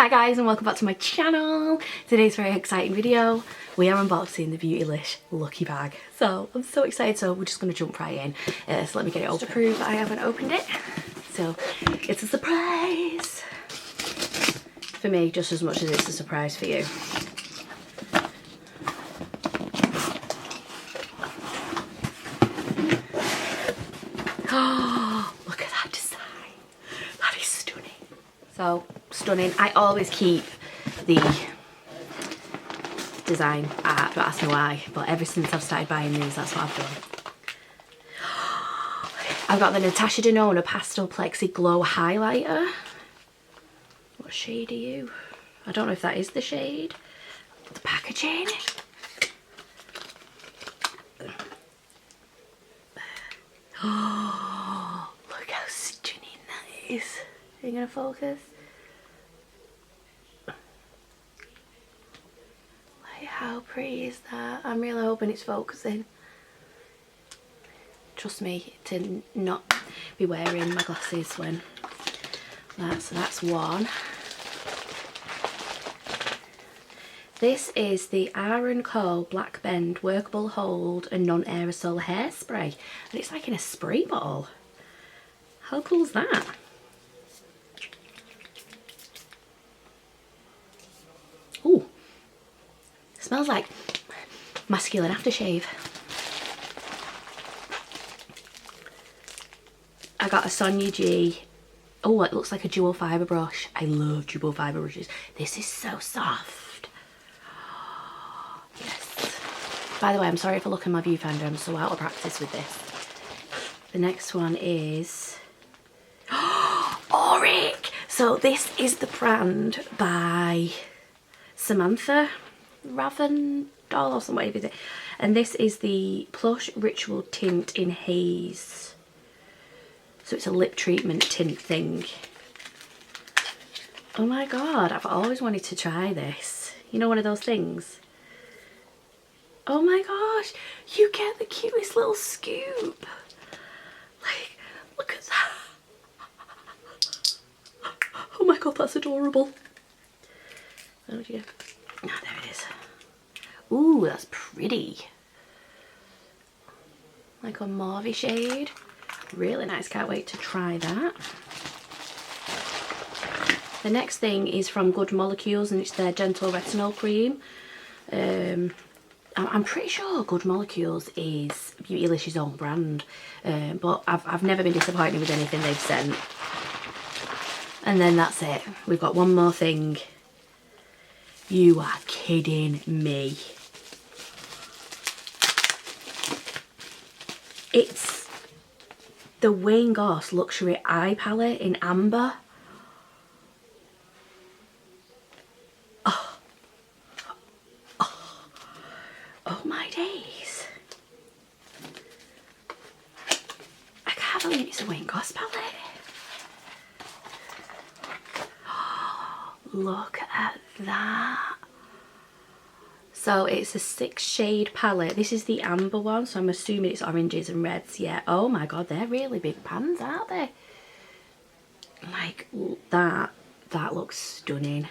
Hi guys and welcome back to my channel. Today's very exciting video. We are unboxing the Beautylish Lucky Bag. So I'm so excited, so we're just going to jump right in. So let me get it open to prove I haven't opened it. So it's a surprise for me just as much as it's a surprise for you. Oh, look at that design. That is stunning. So stunning. I always keep the design art, don't ask me why, but ever since I've started buying these, that's what I've done. I've got the Natasha Denona Pastel Plexi Glow Highlighter. What shade are you? I don't know if that is the shade. The packaging. Oh, look how stunning that is. Are you gonna focus? Like, how pretty is that? I'm really hoping it's focusing. Trust me to not be wearing my glasses when that's one. This is the R & Co Black Bend Workable Hold and Non-Aerosol Hairspray, and it's like in a spray bottle. How cool is that? Ooh, smells like masculine aftershave. I got a Sonia G. Oh, it looks like a dual fibre brush. I love dual fibre brushes. This is so soft. Yes. By the way, I'm sorry for looking at my viewfinder. I'm so out of practice with this. The next one is Auric. So this is the brand by Samantha Ravendall or something. And this is the Plush Ritual Tint in Haze. So it's a lip treatment tint thing. Oh my god, I've always wanted to try this. You know, one of those things. Oh my gosh, you get the cutest little scoop. Like, look at that. Oh my god, that's adorable. Oh dear. Ah, there it is. Ooh, that's pretty. Like a mauve shade. Really nice, can't wait to try that. The next thing is from Good Molecules and it's their Gentle Retinol Cream. I'm pretty sure Good Molecules is Beautylish's own brand, but I've never been disappointed with anything they've sent. And then that's it. We've got one more thing. You are kidding me. It's the Wayne Goss Luxury Eye Palette in Amber. Oh. Oh. Oh my days. I can't believe it's a Wayne Goss palette. Oh, look at that. So it's a 6-shade palette. This is the amber one, so I'm assuming it's oranges and reds. Yeah. Oh my god, they're really big pans, aren't they? Like that looks stunning.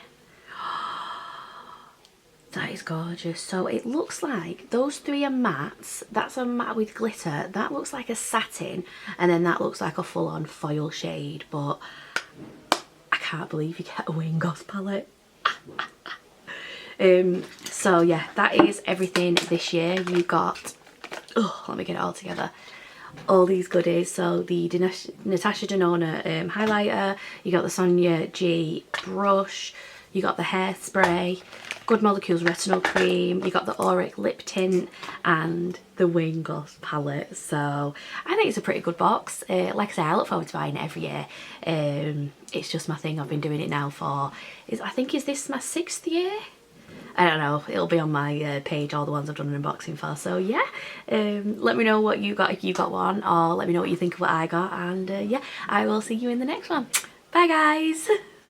That is gorgeous. So it looks like those three are mattes. That's a matte with glitter. That looks like a satin, and then that looks like a full-on foil shade. But I can't believe you get a Wayne Goss palette. So yeah, that is everything this year. You got, oh, let me get it all together, all these goodies. So the Natasha Denona highlighter, you got the Sonia G brush, you got the hairspray, Good Molecules retinol cream, you got the Auric lip tint, and the Wayne Goss palette. So I think it's a pretty good box. Like I say, I look forward to buying it every year. It's just my thing. I've been doing it now for, I think, is this my 6th year? I don't know, it'll be on my page, all the ones I've done an unboxing for. So yeah, let me know what you got if you got one, or let me know what you think of what I got, and yeah, I will see you in the next one. Bye guys.